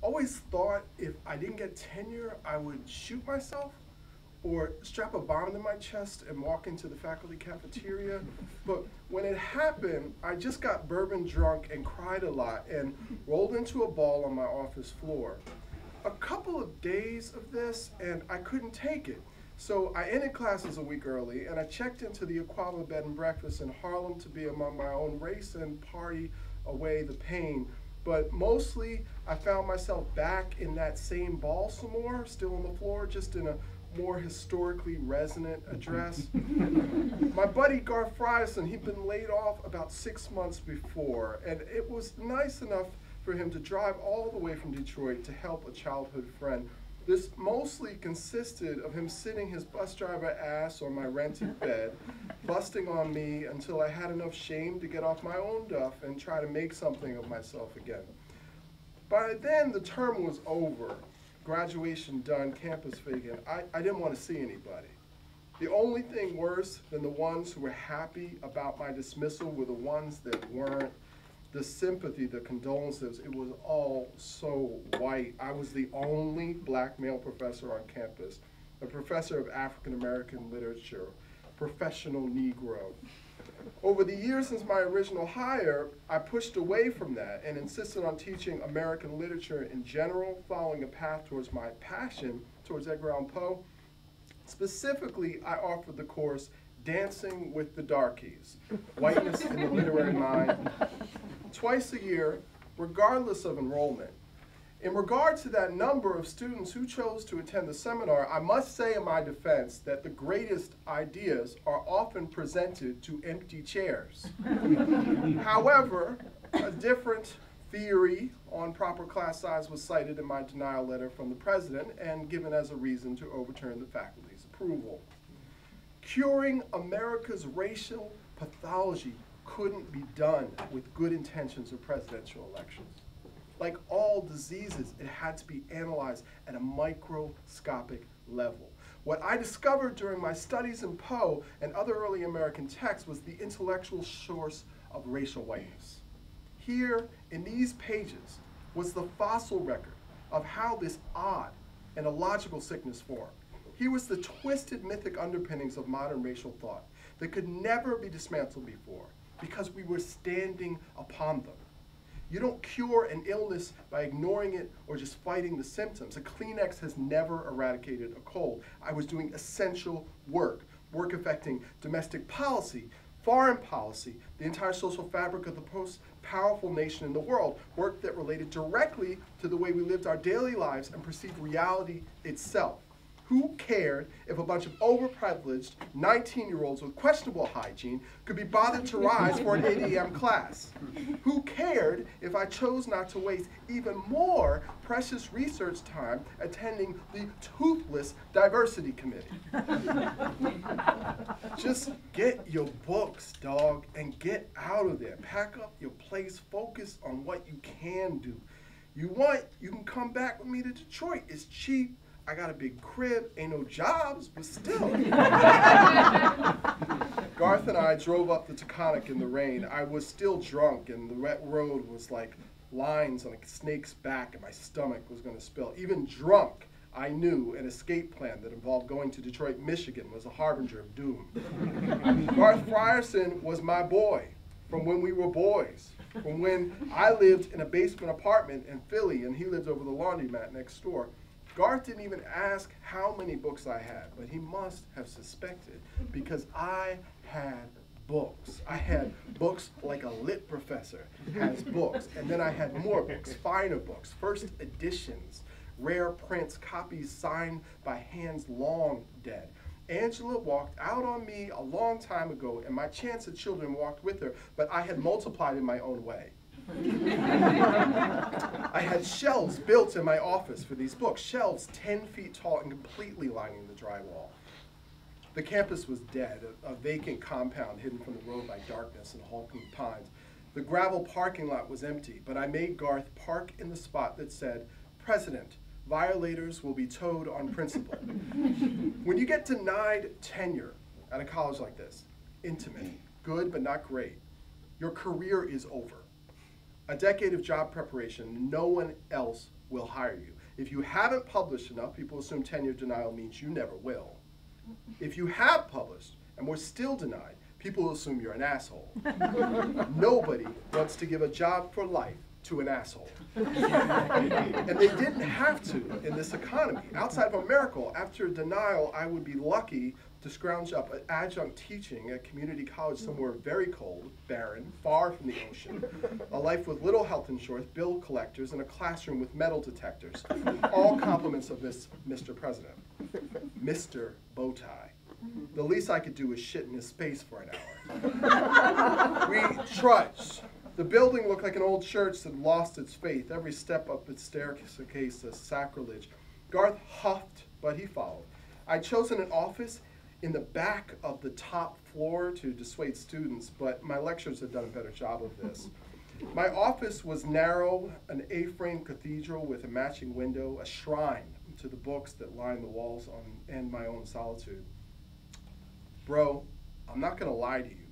always thought if I didn't get tenure, I would shoot myself or strap a bomb to my chest and walk into the faculty cafeteria. But when it happened, I just got bourbon drunk and cried a lot and rolled into a ball on my office floor. A couple of days of this and I couldn't take it. So I ended classes a week early and I checked into the Aquaba bed and breakfast in Harlem to be among my own race and party away the pain. But mostly I found myself back in that same ball some more, still on the floor, just in a more historically resonant address. My buddy Garth Frierson, he'd been laid off about 6 months before, and it was nice enough for him to drive all the way from Detroit to help a childhood friend. This mostly consisted of him sitting his bus driver ass on my rented bed, busting on me until I had enough shame to get off my own duff and try to make something of myself again. By then, the term was over. Graduation done, campus vacant. I didn't want to see anybody. The only thing worse than the ones who were happy about my dismissal were the ones that weren't. The sympathy, the condolences, it was all so white. I was the only black male professor on campus, a professor of African American literature, professional Negro. Over the years since my original hire, I pushed away from that and insisted on teaching American literature in general, following a path towards my passion towards Edgar Allan Poe. Specifically, I offered the course Dancing with the Darkies, Whiteness in the Literary Mind, twice a year, regardless of enrollment. In regard to that number of students who chose to attend the seminar, I must say in my defense that the greatest ideas are often presented to empty chairs. However, a different theory on proper class size was cited in my denial letter from the president and given as a reason to overturn the faculty's approval. Curing America's racial pathology couldn't be done with good intentions of presidential elections. Like all diseases, it had to be analyzed at a microscopic level. What I discovered during my studies in Poe and other early American texts was the intellectual source of racial whiteness. Here, in these pages, was the fossil record of how this odd and illogical sickness formed. Here was the twisted mythic underpinnings of modern racial thought that could never be dismantled before because we were standing upon them. You don't cure an illness by ignoring it or just fighting the symptoms. A Kleenex has never eradicated a cold. I was doing essential work affecting domestic policy, foreign policy, the entire social fabric of the most powerful nation in the world, work that related directly to the way we lived our daily lives and perceived reality itself. Who cared if a bunch of overprivileged 19-year-olds with questionable hygiene could be bothered to rise for an 8 a.m. class? Who cared if I chose not to waste even more precious research time attending the toothless diversity committee? Just get your books, dog, and get out of there. Pack up your place, focus on what you can do. You can come back with me to Detroit. It's cheap. I got a big crib, ain't no jobs, but still. Garth and I drove up the Taconic in the rain. I was still drunk, and the wet road was like lines on a snake's back, and my stomach was going to spill. Even drunk, I knew an escape plan that involved going to Detroit, Michigan was a harbinger of doom. Garth Frierson was my boy from when we were boys, from when I lived in a basement apartment in Philly, and he lived over the laundromat next door. Garth didn't even ask how many books I had, but he must have suspected because I had books. I had books like a lit professor has books, and then I had more books, finer books, first editions, rare prints, copies signed by hands long dead. Angela walked out on me a long time ago, and my chance at children walked with her, but I had multiplied in my own way. I had shelves built in my office for these books, shelves 10 feet tall and completely lining the drywall. The campus was dead, a vacant compound hidden from the road by darkness and hulking pines. The gravel parking lot was empty, but I made Garth park in the spot that said, "President, violators will be towed on principle." When you get denied tenure at a college like this, intimate, good but not great, your career is over. a decade of job preparation, no one else will hire you. If you haven't published enough, people assume tenure denial means you never will. If you have published and were still denied, people assume you're an asshole. Nobody wants to give a job for life to an asshole. And they didn't have to in this economy. Outside of a miracle, after denial, I would be lucky to scrounge up an adjunct teaching at community college somewhere very cold, barren, far from the ocean, a life with little health insurance, bill collectors, and a classroom with metal detectors. All compliments of Mr. President. Mr. Bowtie. The least I could do was shit in his space for an hour. We trudged. The building looked like an old church that lost its faith. Every step up its staircase a sacrilege. Garth huffed, but he followed. I'd chosen an office in the back of the top floor to dissuade students, but my lectures had done a better job of this. My office was narrow, an A-frame cathedral with a matching window, a shrine to the books that line the walls and my own solitude. Bro, I'm not gonna lie to you.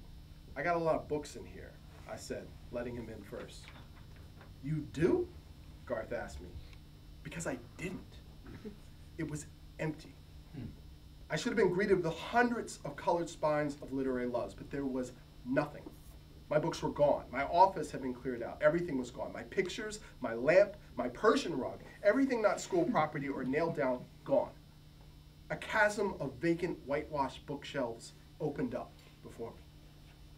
I got a lot of books in here, I said, letting him in first. You do? Garth asked me. Because I didn't. It was empty. I should have been greeted with hundreds of colored spines of literary loves, but there was nothing. My books were gone. My office had been cleared out. Everything was gone. My pictures, my lamp, my Persian rug, everything not school property or nailed down, gone. A chasm of vacant, whitewashed bookshelves opened up before me.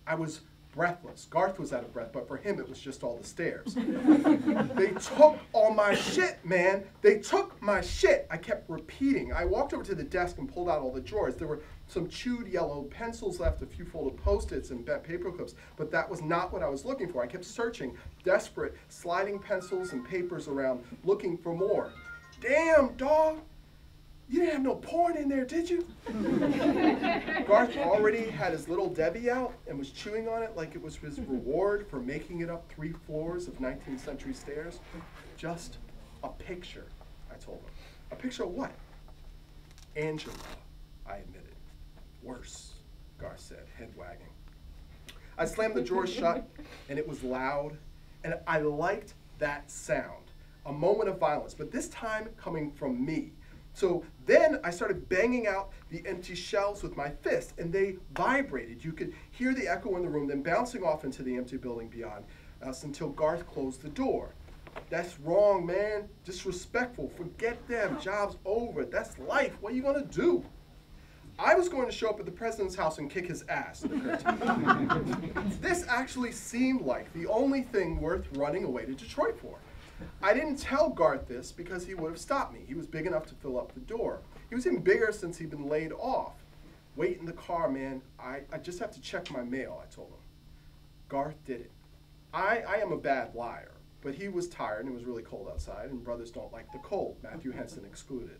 I was breathless. Garth was out of breath, but for him it was just all the stairs. They took all my shit, man. They took my shit. I kept repeating. I walked over to the desk and pulled out all the drawers. There were some chewed yellow pencils left, a few folded Post-its and bent paper clips, but that was not what I was looking for. I kept searching, desperate, sliding pencils and papers around, looking for more. Damn, dog. You didn't have no porn in there, did you? Garth already had his little Debbie out and was chewing on it like it was his reward for making it up 3 floors of 19th century stairs. Just a picture, I told him. A picture of what? Angela, I admitted. Worse, Garth said, head wagging. I slammed the drawer shut, and it was loud, and I liked that sound. A moment of violence, but this time coming from me. So then I started banging out the empty shelves with my fist, and they vibrated. You could hear the echo in the room, then bouncing off into the empty building beyond us until Garth closed the door. That's wrong, man. Disrespectful. Forget them. Job's over. That's life. What are you gonna do? I was going to show up at the president's house and kick his ass, it occurred to me. This actually seemed like the only thing worth running away to Detroit for. I didn't tell Garth this because he would have stopped me. He was big enough to fill up the door. He was even bigger since he'd been laid off. Wait in the car, man. I just have to check my mail, I told him. Garth did it. I am a bad liar, but he was tired and it was really cold outside, and brothers don't like the cold, Matthew Henson excluded.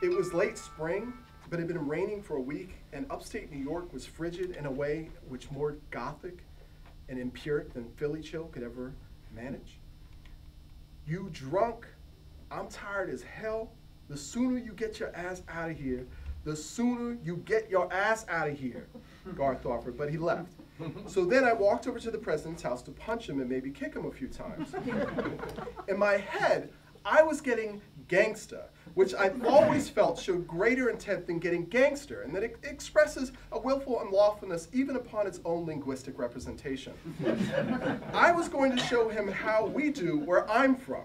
It was late spring, but it had been raining for a week, and upstate New York was frigid in a way which more Gothic and empiric than Philly chill could ever manage. You drunk, I'm tired as hell. The sooner you get your ass out of here, the sooner you get your ass out of here, Garth offered, but he left. So then I walked over to the president's house to punch him and maybe kick him a few times. In my head, I was getting gangsta, which I've always felt showed greater intent than getting gangster, and that it expresses a willful unlawfulness even upon its own linguistic representation. I was going to show him how we do where I'm from.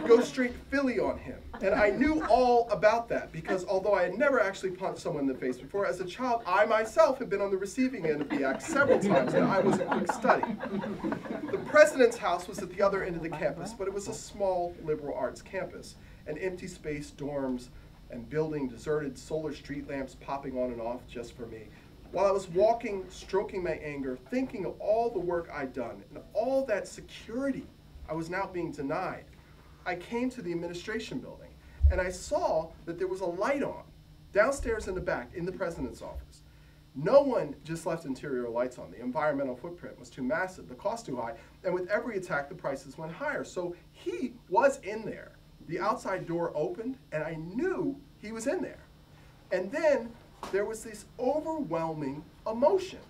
Go straight Philly on him. And I knew all about that because although I had never actually punched someone in the face before, as a child, I myself had been on the receiving end of the act several times, and I was a quick study. The president's house was at the other end of the campus, but it was a small liberal arts campus. An empty space, dorms, and building, deserted solar street lamps popping on and off just for me. While I was walking, stroking my anger, thinking of all the work I'd done and all that security I was now being denied, I came to the administration building and I saw that there was a light on downstairs in the back in the president's office. No one just left interior lights on. The environmental footprint was too massive, the cost too high, and with every attack, the prices went higher. So he was in there. The outside door opened, and I knew he was in there. And then there was this overwhelming emotion.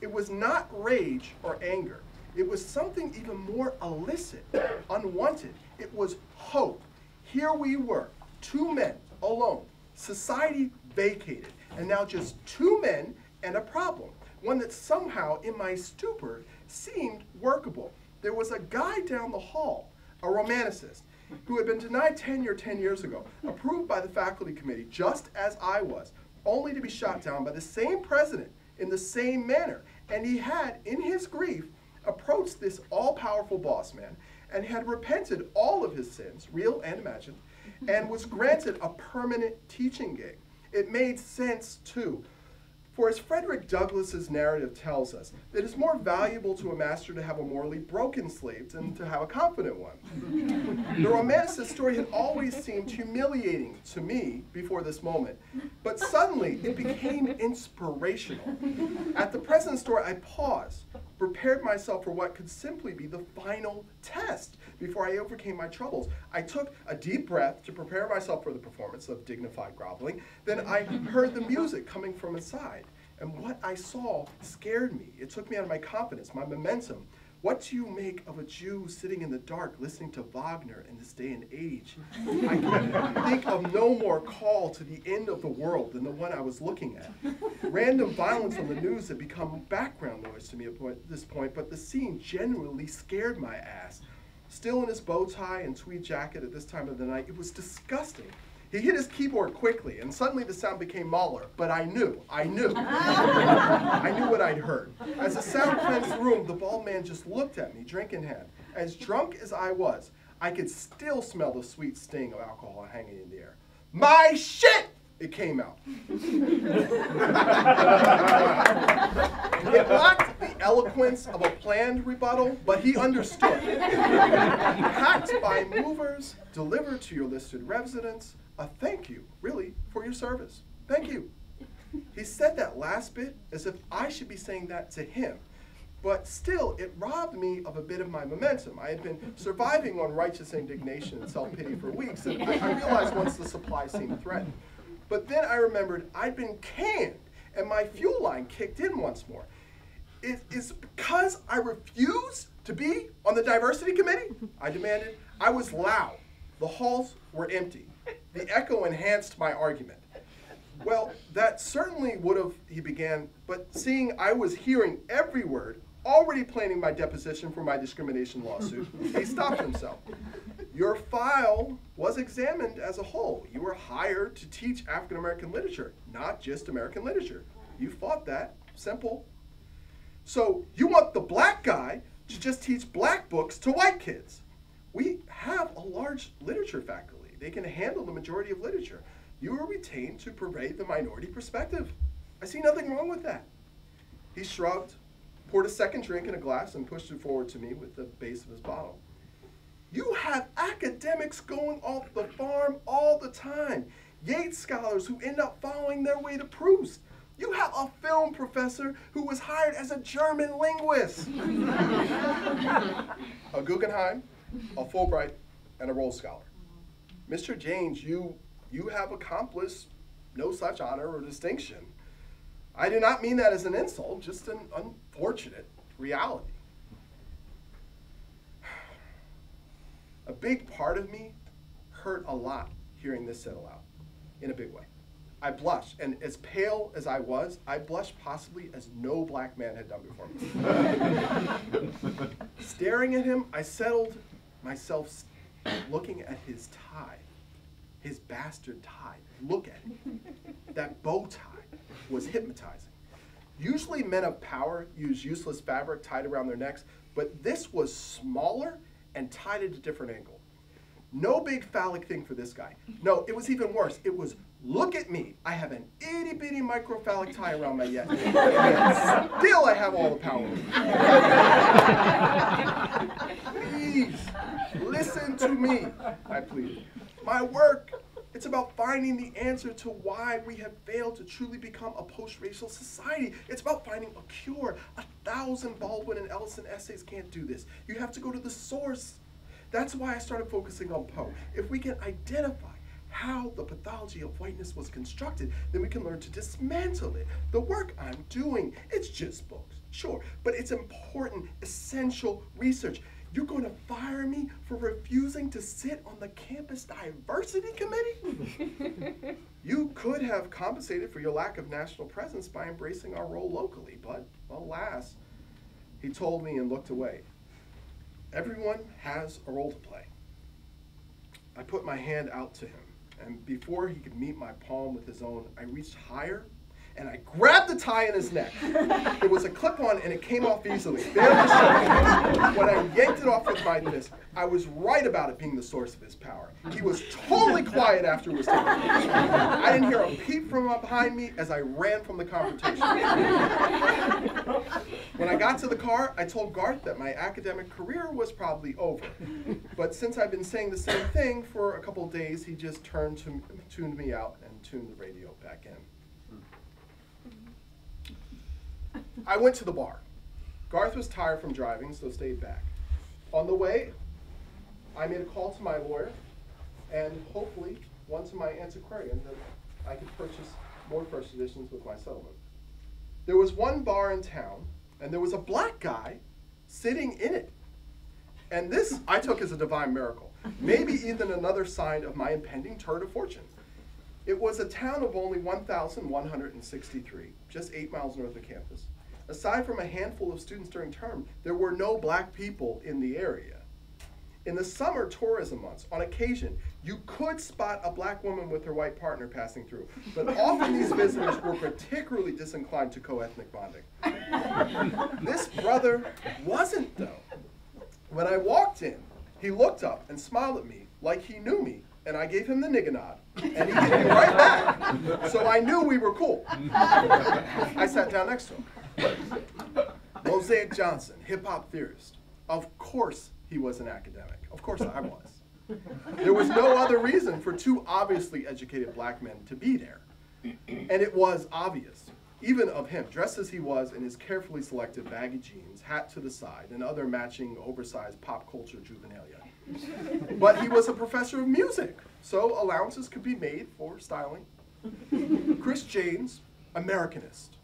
It was not rage or anger. It was something even more illicit, unwanted. It was hope. Here we were, two men, alone, society vacated, and now just two men and a problem, one that somehow, in my stupor, seemed workable. There was a guy down the hall, a romanticist, who had been denied tenure 10 years ago, approved by the faculty committee, just as I was, only to be shot down by the same president in the same manner. And he had, in his grief, approached this all-powerful boss man and had repented all of his sins, real and imagined, and was granted a permanent teaching gig. It made sense, too. For as Frederick Douglass's narrative tells us, that it's more valuable to a master to have a morally broken slave than to have a confident one. The romanticist story had always seemed humiliating to me before this moment, but suddenly it became inspirational. At the present story, I paused, prepared myself for what could simply be the final test before I overcame my troubles. I took a deep breath to prepare myself for the performance of dignified groveling. Then I heard the music coming from inside. And what I saw scared me. It took me out of my confidence, my momentum. What do you make of a Jew sitting in the dark listening to Wagner in this day and age? I can think of no more call to the end of the world than the one I was looking at. Random violence on the news had become background noise to me at this point, but the scene genuinely scared my ass. Still in his bow tie and tweed jacket at this time of the night, it was disgusting. He hit his keyboard quickly, and suddenly the sound became Mahler, but I knew. I knew what I'd heard. As the sound cleansed the room, the bald man just looked at me, drink in hand. As drunk as I was, I could still smell the sweet sting of alcohol hanging in the air. My shit! It came out. It lacked the eloquence of a planned rebuttal, but he understood. Packed by movers, delivered to your listed residence, a thank you, really, for your service. Thank you. He said that last bit as if I should be saying that to him. But still, it robbed me of a bit of my momentum. I had been surviving on righteous indignation and self-pity for weeks, and I realized once the supply seemed threatened. But then I remembered I'd been canned, and my fuel line kicked in once more. It's because I refused to be on the diversity committee? I demanded. I was loud. The halls were empty. The echo enhanced my argument. Well, that certainly would have, he began, but seeing I was hearing every word, already planning my deposition for my discrimination lawsuit, he stopped himself. Your file was examined as a whole. You were hired to teach African American literature, not just American literature. You fought that. Simple. So you want the black guy to just teach black books to white kids. We have a large literature faculty. They can handle the majority of literature. You were retained to parade the minority perspective. I see nothing wrong with that. He shrugged, poured a second drink in a glass, and pushed it forward to me with the base of his bottle. You have academics going off the farm all the time. Yates scholars who end up following their way to Proust. You have a film professor who was hired as a German linguist. A Guggenheim, a Fulbright, and a Rhodes Scholar. Mr. James, you have accomplished no such honor or distinction. I do not mean that as an insult, just an unfortunate reality. A big part of me hurt a lot hearing this said aloud, in a big way. I blushed, and as pale as I was, I blushed possibly as no black man had done before me. Staring at him, I settled myself looking at his tie, his bastard tie. Look at it. That bow tie was hypnotizing. Usually men of power use useless fabric tied around their necks, but this was smaller and tied at a different angle. No big phallic thing for this guy. No, it was even worse. It was, look at me. I have an itty-bitty microphallic tie around my neck. And still I have all the power. Please, listen to me, I pleaded. My work, it's about finding the answer to why we have failed to truly become a post-racial society. It's about finding a cure. 1,000 Baldwin and Ellison essays can't do this. You have to go to the source. That's why I started focusing on Poe. If we can identify how the pathology of whiteness was constructed, then we can learn to dismantle it. The work I'm doing, it's just books. Sure, but it's important, essential research. You're going to fire me for refusing to sit on the campus diversity committee? You could have compensated for your lack of national presence by embracing our role locally, but alas, he told me and looked away. Everyone has a role to play. I put my hand out to him, and before he could meet my palm with his own, I reached higher and I grabbed the tie in his neck. It was a clip-on and it came off easily. When I yanked it off with my fist, I was right about it being the source of his power. He was totally quiet after it was taken. I didn't hear a peep from behind me as I ran from the confrontation. When I got to the car, I told Garth that my academic career was probably over. But since I've been saying the same thing for a couple of days, he just tuned me out and tuned the radio back in. I went to the bar. Garth was tired from driving, so stayed back. On the way, I made a call to my lawyer and hopefully one to my antiquarian that I could purchase more first editions with my settlement. There was one bar in town, and there was a black guy sitting in it. And this I took as a divine miracle, maybe even another sign of my impending turn of fortune. It was a town of only 1,163, just 8 miles north of campus. Aside from a handful of students during term, there were no black people in the area. In the summer tourism months, on occasion, you could spot a black woman with her white partner passing through, but often these visitors were particularly disinclined to co-ethnic bonding. This brother wasn't, though. When I walked in, he looked up and smiled at me like he knew me, and I gave him the nigga nod, and he gave me right back. So I knew we were cool. I sat down next to him. Mosaic Johnson, hip-hop theorist. Of course he was an academic. Of course I was. There was no other reason for two obviously educated black men to be there. And it was obvious, even of him, dressed as he was in his carefully selected baggy jeans, hat to the side, and other matching oversized pop culture juvenilia. But he was a professor of music, so allowances could be made for styling. Chris James, Americanist.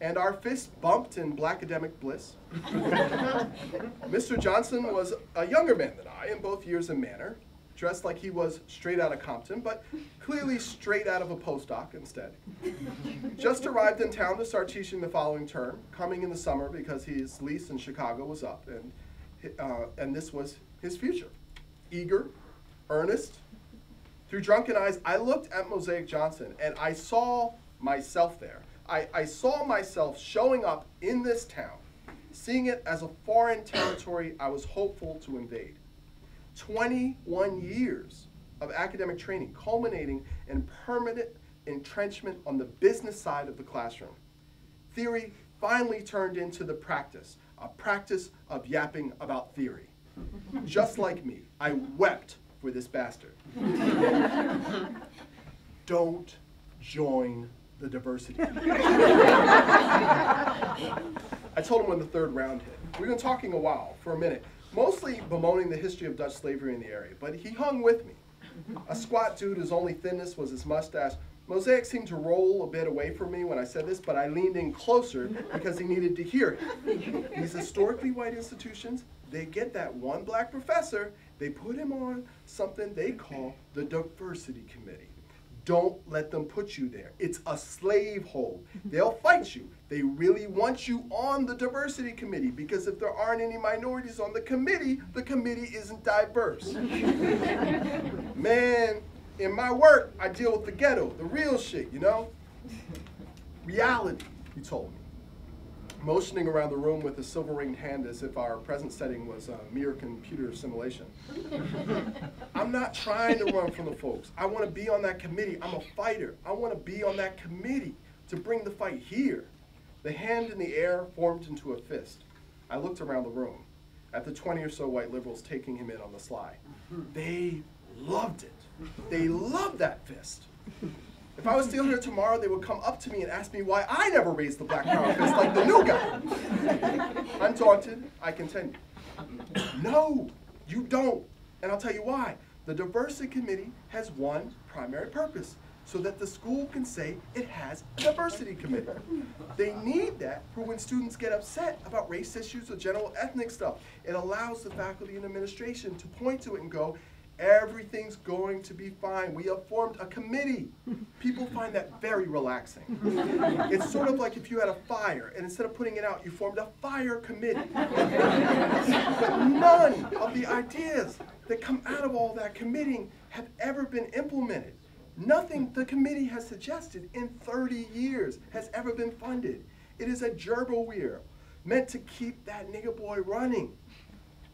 And our fists bumped in blackademic bliss. Mr. Johnson was a younger man than I, in both years and manner, dressed like he was straight out of Compton, but clearly straight out of a postdoc instead. Just arrived in town to start teaching the following term, coming in the summer because his lease in Chicago was up, and this was his future. Eager, earnest. Through drunken eyes, I looked at Mosaic Johnson, and I saw myself there. I saw myself showing up in this town, seeing it as a foreign territory I was hopeful to invade. 21 years of academic training, culminating in permanent entrenchment on the business side of the classroom. Theory finally turned into the practice, a practice of yapping about theory. Just like me, I wept for this bastard. Don't join the diversity. I told him when the third round hit. We've been talking a while, for a minute, mostly bemoaning the history of Dutch slavery in the area, but he hung with me. A squat dude whose only thinness was his mustache. Mosaic seemed to roll a bit away from me when I said this, but I leaned in closer because he needed to hear it. These historically white institutions, they get that one black professor, they put him on something they call the diversity committee. Don't let them put you there. It's a slave hold. They'll fight you. They really want you on the diversity committee because if there aren't any minorities on the committee isn't diverse. Man, in my work, I deal with the ghetto, the real shit, you know? Reality, he told me, motioning around the room with a silver-ringed hand as if our present setting was a mere computer simulation. I'm not trying to run from the folks. I want to be on that committee. I'm a fighter. I want to be on that committee to bring the fight here. The hand in the air formed into a fist. I looked around the room at the 20 or so white liberals taking him in on the sly. They loved it. They loved that fist. If I was still here tomorrow, they would come up to me and ask me why I never raised the black power fist like the new guy. Undaunted, I continued. No, you don't. And I'll tell you why. The diversity committee has one primary purpose, so that the school can say it has a diversity committee. They need that for when students get upset about race issues or general ethnic stuff. It allows the faculty and administration to point to it and go, everything's going to be fine. We have formed a committee. People find that very relaxing. It's sort of like if you had a fire, and instead of putting it out, you formed a fire committee. But none of the ideas that come out of all that committing have ever been implemented. Nothing the committee has suggested in 30 years has ever been funded. It is a gerbil wheel meant to keep that nigger boy running.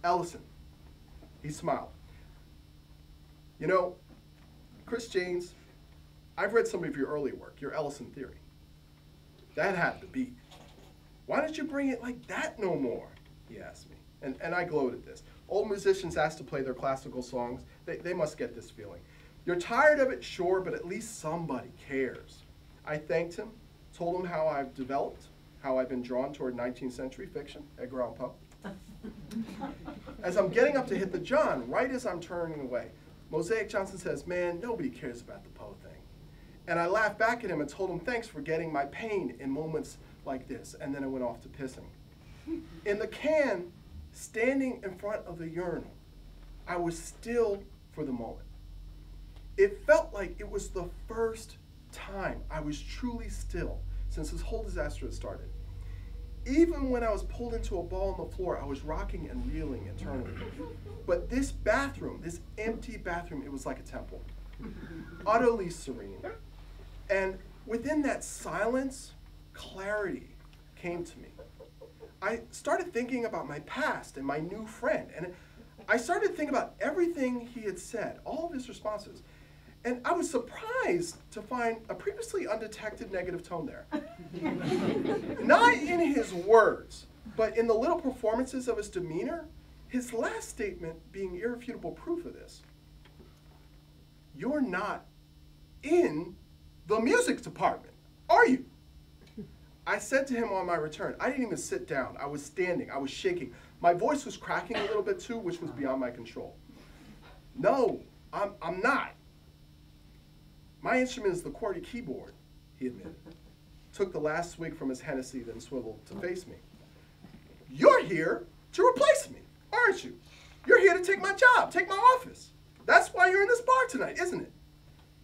Ellison, he smiled. You know, Chris Janes, I've read some of your early work, your Ellison theory. That had to beat. Why don't you bring it like that no more? He asked me. And I glowed at this. Old musicians asked to play their classical songs. They must get this feeling. You're tired of it, sure, but at least somebody cares. I thanked him, told him how I've developed, how I've been drawn toward 19th century fiction, Edgar Allan Poe. As I'm getting up to hit the John, right as I'm turning away, Mosaic Johnson says, man, nobody cares about the Poe thing. And I laughed back at him and told him thanks for getting my pain in moments like this, and then I went off to pissing. In the can, standing in front of the urinal, I was still for the moment. It felt like it was the first time I was truly still since this whole disaster had started. Even when I was pulled into a ball on the floor, I was rocking and reeling internally. But this bathroom, this empty bathroom, it was like a temple. Utterly serene. And within that silence, clarity came to me. I started thinking about my past and my new friend. And I started thinking about everything he had said, all of his responses. And I was surprised to find a previously undetected negative tone there. Not in his words, but in the little performances of his demeanor, his last statement being irrefutable proof of this. You're not in the music department, are you? I said to him on my return, I didn't even sit down. I was standing, I was shaking. My voice was cracking a little bit too, which was beyond my control. No, I'm not. My instrument is the QWERTY keyboard, he admitted. Took the last swig from his Hennessy, then swiveled to face me. You're here to replace me, aren't you? You're here to take my job, take my office. That's why you're in this bar tonight, isn't it?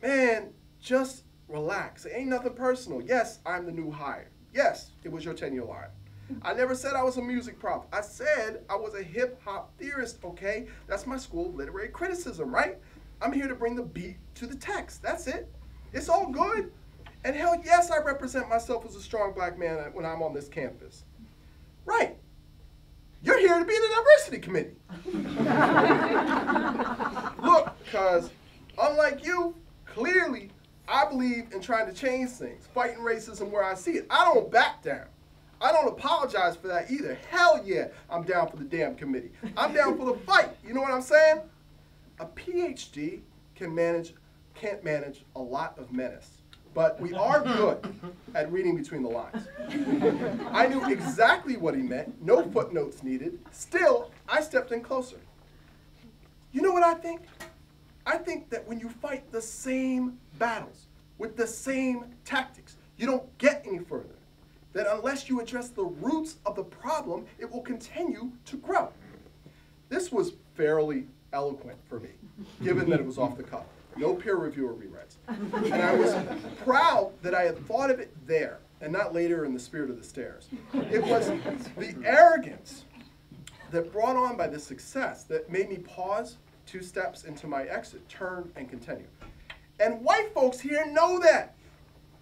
Man, just relax. It ain't nothing personal. Yes, I'm the new hire. Yes, it was your 10-year line. I never said I was a music prof. I said I was a hip-hop theorist, okay? That's my school of literary criticism, right? I'm here to bring the beat to the text. That's it. It's all good. And hell yes, I represent myself as a strong black man when I'm on this campus. Right. You're here to be in the diversity committee. Look, cuz, unlike you, clearly, I believe in trying to change things, fighting racism where I see it. I don't back down. I don't apologize for that either. Hell yeah, I'm down for the damn committee. I'm down for the fight. You know what I'm saying? A PhD can't manage a lot of menace, but we are good at reading between the lines. I knew exactly what he meant, no footnotes needed. Still, I stepped in closer. You know what I think? I think that when you fight the same battles with the same tactics, you don't get any further. That unless you address the roots of the problem, it will continue to grow. This was fairly eloquent for me, given that it was off the cuff. No peer reviewer rewrites. And I was proud that I had thought of it there, and not later in the spirit of the stairs. It was the arrogance that brought on by the success that made me pause 2 steps into my exit, turn, and continue. And white folks here know that,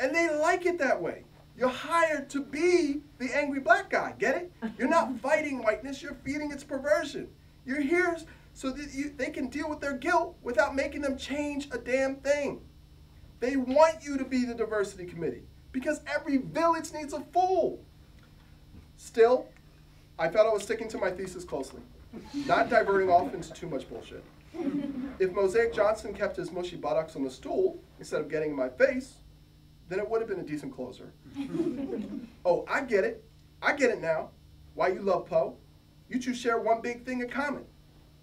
and they like it that way. You're hired to be the angry black guy, get it? You're not fighting whiteness, you're feeding its perversion. You're here so that they can deal with their guilt without making them change a damn thing. They want you to be the diversity committee because every village needs a fool. Still, I felt I was sticking to my thesis closely, not diverting off into too much bullshit. If Mosaic Johnson kept his mushy buttocks on the stool instead of getting in my face, then it would have been a decent closer. Oh, I get it. I get it now. Why you love Poe? You two share one big thing in common.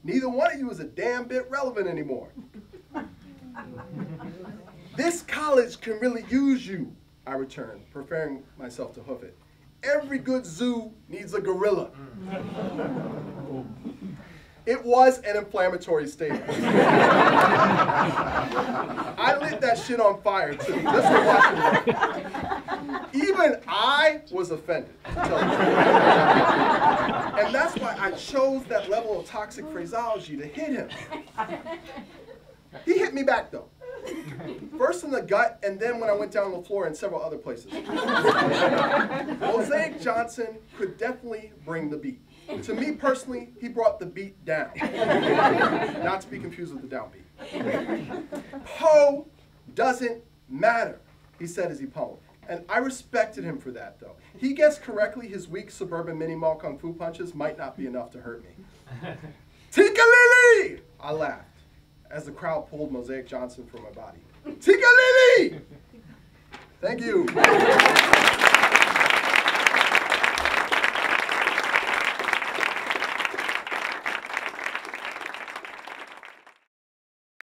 Neither one of you is a damn bit relevant anymore. This college can really use you, I returned, preparing myself to hoof it. Every good zoo needs a gorilla. It was an inflammatory statement. I lit that shit on fire, too. Just for watching it. Even I was offended, to tell you the truth. And that's why I chose that level of toxic phraseology to hit him. He hit me back, though. First in the gut, and then when I went down on the floor and several other places. Mosaic Johnson could definitely bring the beat. To me personally, he brought the beat down. Not to be confused with the downbeat. Poe doesn't matter, he said as he pummeled. And I respected him for that, though. He guessed correctly his weak suburban mini-mall kung fu punches might not be enough to hurt me. Tika Lily! I laughed as the crowd pulled Mosaic Johnson from my body. Tika Lily! Thank you.